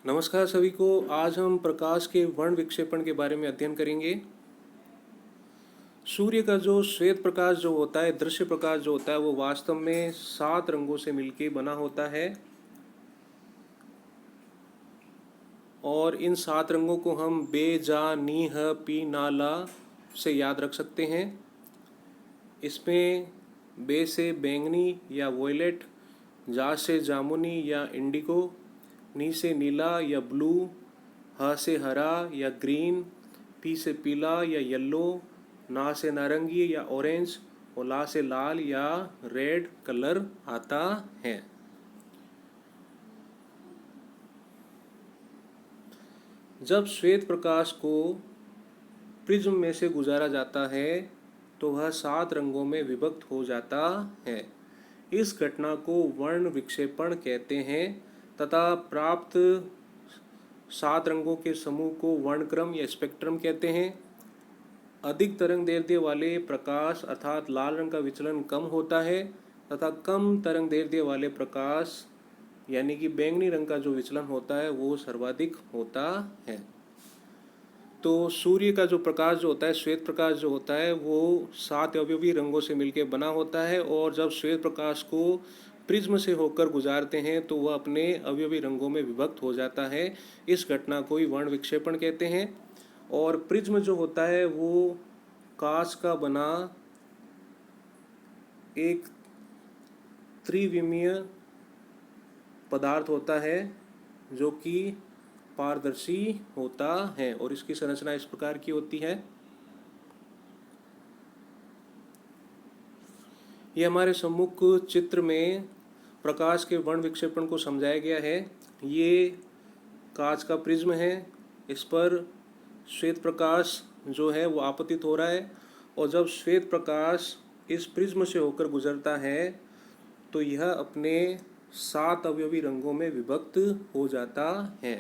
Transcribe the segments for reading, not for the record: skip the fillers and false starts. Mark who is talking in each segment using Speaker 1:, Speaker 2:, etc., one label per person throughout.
Speaker 1: नमस्कार सभी को। आज हम प्रकाश के वर्ण विक्षेपण के बारे में अध्ययन करेंगे। सूर्य का जो श्वेत प्रकाश जो होता है, दृश्य प्रकाश जो होता है, वो वास्तव में 7 रंगों से मिलकर बना होता है और इन 7 रंगों को हम बे, जा, नी, ह, पी, ना, ला से याद रख सकते हैं। इसमें बे से बैंगनी या वोयलेट, जा से जामुनी या इंडिगो, नी से नीला या ब्लू, ह से हरा या ग्रीन, पी से पीला या येलो, ना से नारंगी या ऑरेंज और ला से लाल या रेड कलर आता है। जब श्वेत प्रकाश को प्रिज्म में से गुजारा जाता है तो वह 7 रंगों में विभक्त हो जाता है। इस घटना को वर्ण विक्षेपण कहते हैं तथा प्राप्त 7 रंगों के समूह को वर्णक्रम या स्पेक्ट्रम कहते हैं। अधिक तरंग दैर्ध्य वाले प्रकाश अर्थात लाल रंग का विचलन कम होता है तथा कम तरंग दैर्ध्य वाले प्रकाश यानी कि बैंगनी रंग का जो विचलन होता है वो सर्वाधिक होता है। तो सूर्य का जो प्रकाश जो होता है, श्वेत प्रकाश जो होता है, वो 7 अवयवी रंगों से मिलकर बना होता है और जब श्वेत प्रकाश को प्रिज्म से होकर गुजारते हैं तो वह अपने अवयवी रंगों में विभक्त हो जाता है। इस घटना को ही वर्ण विक्षेपण कहते हैं। और प्रिज्म जो होता है वो कांच का बना एक त्रिविमीय पदार्थ होता है जो कि पारदर्शी होता है और इसकी संरचना इस प्रकार की होती है। यह हमारे सम्मुख चित्र में प्रकाश के वर्ण विक्षेपण को समझाया गया है। ये कांच का प्रिज्म है, इस पर श्वेत प्रकाश जो है वो आपतित हो रहा है और जब श्वेत प्रकाश इस प्रिज्म से होकर गुजरता है तो यह अपने 7 अवयवी रंगों में विभक्त हो जाता है।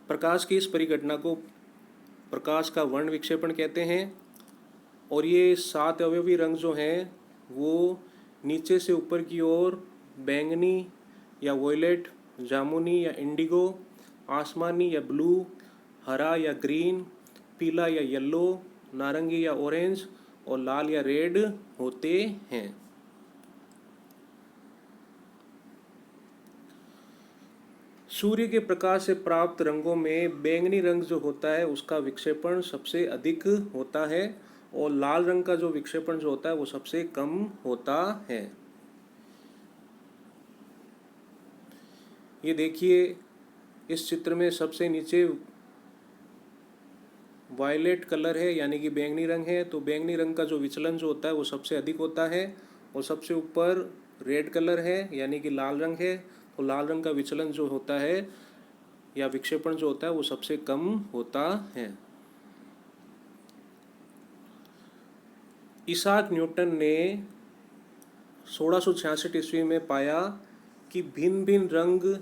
Speaker 1: प्रकाश की इस परिघटना को प्रकाश का वर्ण विक्षेपण कहते हैं और ये 7 अवयवी रंग जो हैं वो नीचे से ऊपर की ओर बैंगनी या वोयलेट, जामुनी या इंडिगो, आसमानी या ब्लू, हरा या ग्रीन, पीला या येलो, नारंगी या ऑरेंज और लाल या रेड होते हैं। सूर्य के प्रकाश से प्राप्त रंगों में बैंगनी रंग जो होता है उसका विक्षेपण सबसे अधिक होता है और लाल रंग का जो विक्षेपण जो होता है वो सबसे कम होता है। ये देखिए, इस चित्र में सबसे नीचे वायलेट कलर है यानी कि बैंगनी रंग है, तो बैंगनी रंग का जो विचलन जो होता है वो सबसे अधिक होता है और सबसे ऊपर रेड कलर है यानी कि लाल रंग है, तो लाल रंग का विचलन जो होता है या विक्षेपण जो होता है वो सबसे कम होता है। इसाक न्यूटन ने 1666 ईस्वी में पाया कि भिन्न भिन्न रंग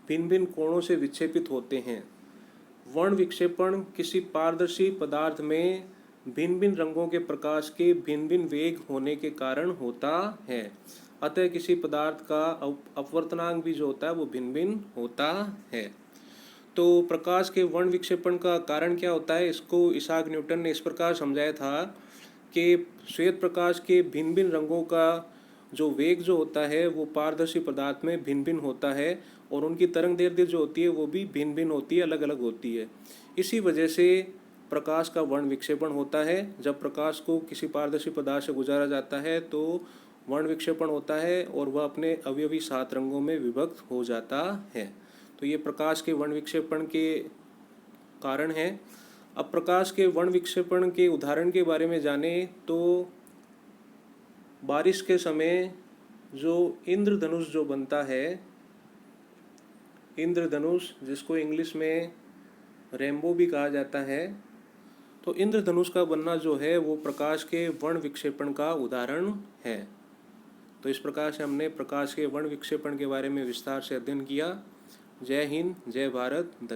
Speaker 1: भिन्न भिन्न कोणों से विक्षेपित होते हैं। वर्ण विक्षेपण किसी पारदर्शी पदार्थ में भिन्न भिन्न रंगों के प्रकाश के भिन्न भिन्न वेग होने के कारण होता है। अतः किसी पदार्थ का अपवर्तनांक भी जो होता है वो भिन्न भिन्न होता है। तो प्रकाश के वर्ण विक्षेपण का कारण क्या होता है, इसको इसाक न्यूटन ने इस प्रकार समझाया था कि श्वेत प्रकाश के भिन्न भिन्न रंगों का जो वेग जो होता है वो पारदर्शी पदार्थ में भिन्न भिन्न होता है और उनकी तरंग दैर्ध्य जो होती है वो भी भिन्न भिन्न होती है, अलग अलग होती है। इसी वजह से प्रकाश का वर्ण विक्षेपण होता है। जब प्रकाश को किसी पारदर्शी पदार्थ से गुजारा जाता है तो वर्ण विक्षेपण होता है और वह अपने अवयवी 7 रंगों में विभक्त हो जाता है। तो ये प्रकाश के वर्ण विक्षेपण के कारण है। अब प्रकाश के वर्ण विक्षेपण के उदाहरण के बारे में जाने तो बारिश के समय जो इंद्रधनुष जो बनता है, इंद्रधनुष जिसको इंग्लिश में रेनबो भी कहा जाता है, तो इंद्रधनुष का बनना जो है वो प्रकाश के वर्ण विक्षेपण का उदाहरण है। तो इस प्रकार से हमने प्रकाश के वर्ण विक्षेपण के बारे में विस्तार से अध्ययन किया। जय हिंद, जय भारत।